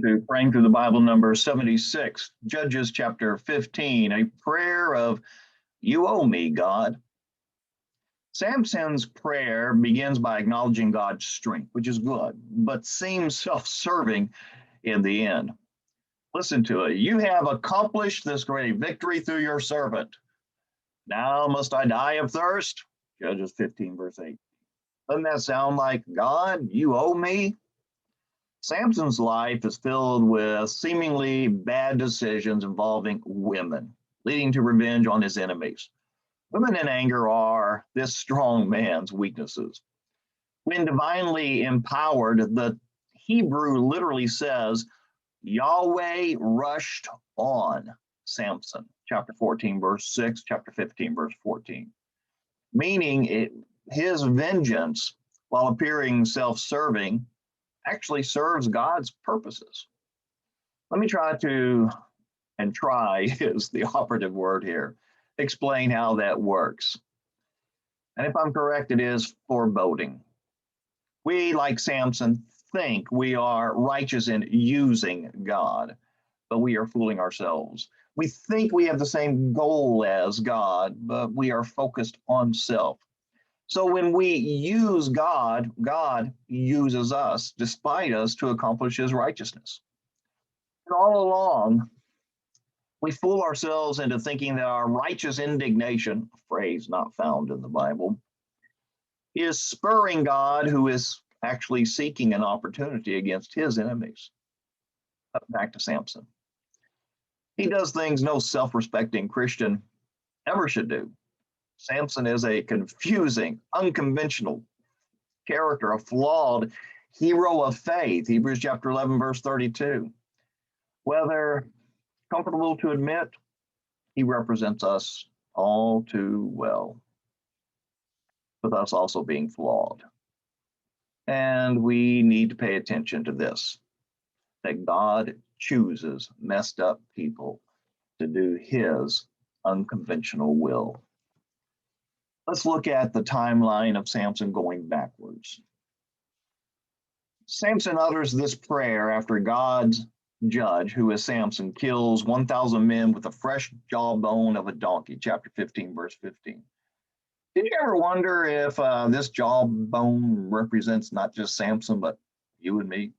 To praying through the Bible number 76, Judges chapter 15, a prayer of "You owe me, God." Samson's prayer begins by acknowledging God's strength, which is good, but seems self serving in the end. Listen to it. "You have accomplished this great victory through your servant. Now must I die of thirst?" Judges 15, verse 8. Doesn't that sound like, "God, you owe me"? Samson's life is filled with seemingly bad decisions involving women, leading to revenge on his enemies. Women in anger are this strong man's weaknesses. When divinely empowered, the Hebrew literally says, Yahweh rushed on Samson, chapter 14, verse 6, chapter 15, verse 14, meaning his vengeance, while appearing self serving, actually serves God's purposes. Let me try is the operative word here, explain how that works. And if I'm correct, it is foreboding. We, like Samson, think we are righteous in using God, but we are fooling ourselves. We think we have the same goal as God, but we are focused on self. So when we use God, God uses us, despite us, to accomplish his righteousness. And all along, we fool ourselves into thinking that our righteous indignation, a phrase not found in the Bible, is spurring God, who is actually seeking an opportunity against his enemies. Back to Samson. He does things no self respecting Christian ever should do. Samson is a confusing, unconventional character, a flawed hero of faith. Hebrews chapter 11, verse 32. Whether comfortable to admit, he represents us all too well, with us also being flawed. And we need to pay attention to this, that God chooses messed up people to do his unconventional will. Let's look at the timeline of Samson going backwards. Samson utters this prayer after God's judge, who is Samson, kills 1,000 men with a fresh jawbone of a donkey, chapter 15, verse 15. Did you ever wonder if this jawbone represents not just Samson, but you and me?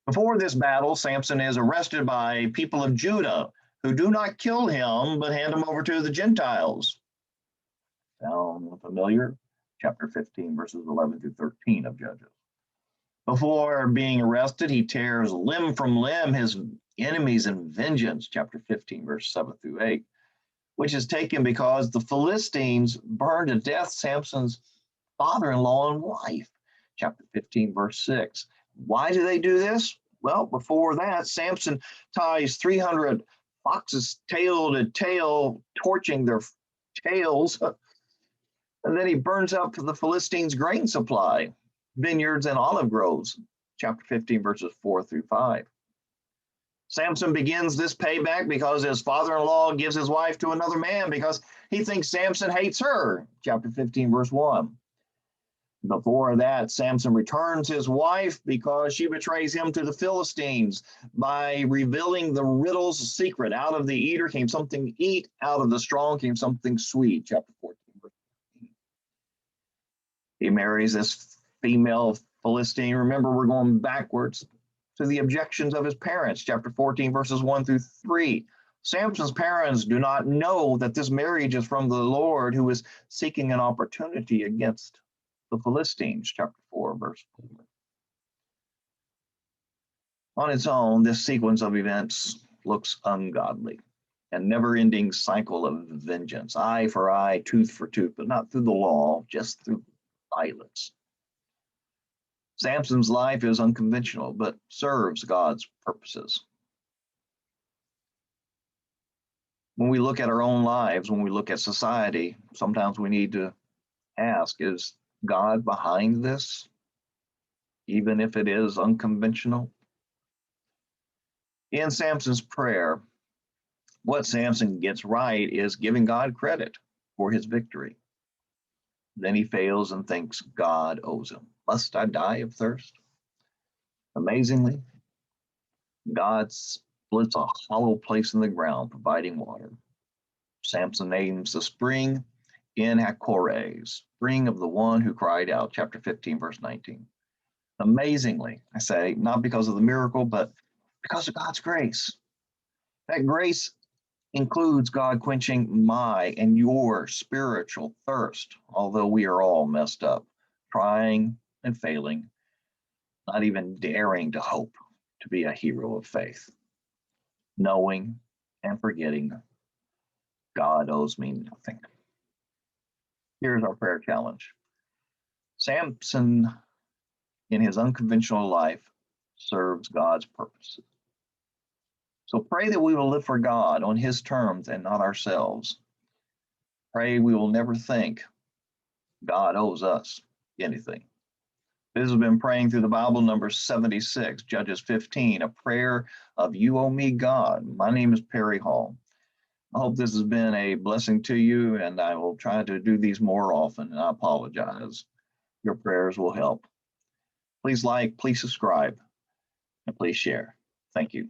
Before this battle, Samson is arrested by people of Judah who do not kill him, but hand him over to the Gentiles. Sound familiar? Chapter 15, verses 11 through 13 of Judges. Before being arrested, he tears limb from limb his enemies in vengeance, chapter 15, verse 7 through 8, which is taken because the Philistines burned to death Samson's father-in-law and wife, chapter 15, verse 6. Why do they do this? Well, before that, Samson ties 300 foxes tail to tail, torching their tails, and then he burns up the Philistines' grain supply, vineyards and olive groves, chapter 15, verses 4 through 5. Samson begins this payback because his father-in-law gives his wife to another man because he thinks Samson hates her, chapter 15, verse 1. Before that, Samson returns his wife because she betrays him to the Philistines by revealing the riddle's secret. Out of the eater came something to eat, out of the strong came something sweet, chapter 14, verse 15. He marries this female Philistine. Remember, we're going backwards to the objections of his parents, chapter 14, verses 1 through 3. Samson's parents do not know that this marriage is from the Lord, who is seeking an opportunity against the Philistines, chapter 4, verse 4. On its own, this sequence of events looks ungodly, a never-ending cycle of vengeance, eye for eye, tooth for tooth, but not through the law, just through violence. Samson's life is unconventional, but serves God's purposes. When we look at our own lives, when we look at society, sometimes we need to ask, is God behind this, even if it is unconventional? In Samson's prayer, what Samson gets right is giving God credit for his victory. Then he fails and thinks God owes him. Must I die of thirst? Amazingly, God splits a hollow place in the ground, providing water. Samson names the spring En Hakkore, spring of the one who cried out, chapter 15, verse 19. Amazingly, I say, not because of the miracle, but because of God's grace. That grace includes God quenching my and your spiritual thirst, although we are all messed up, trying and failing, not even daring to hope to be a hero of faith, knowing and forgetting God owes me nothing. Here's our prayer challenge. Samson, in his unconventional life, serves God's purposes. So pray that we will live for God on his terms and not ourselves. Pray we will never think God owes us anything. This has been Praying Through the Bible, number 76, Judges 15, a prayer of You Owe Me, God. My name is Perry Hall. I hope this has been a blessing to you, and I will try to do these more often, and I apologize. Your prayers will help. Please like, please subscribe, and please share. Thank you.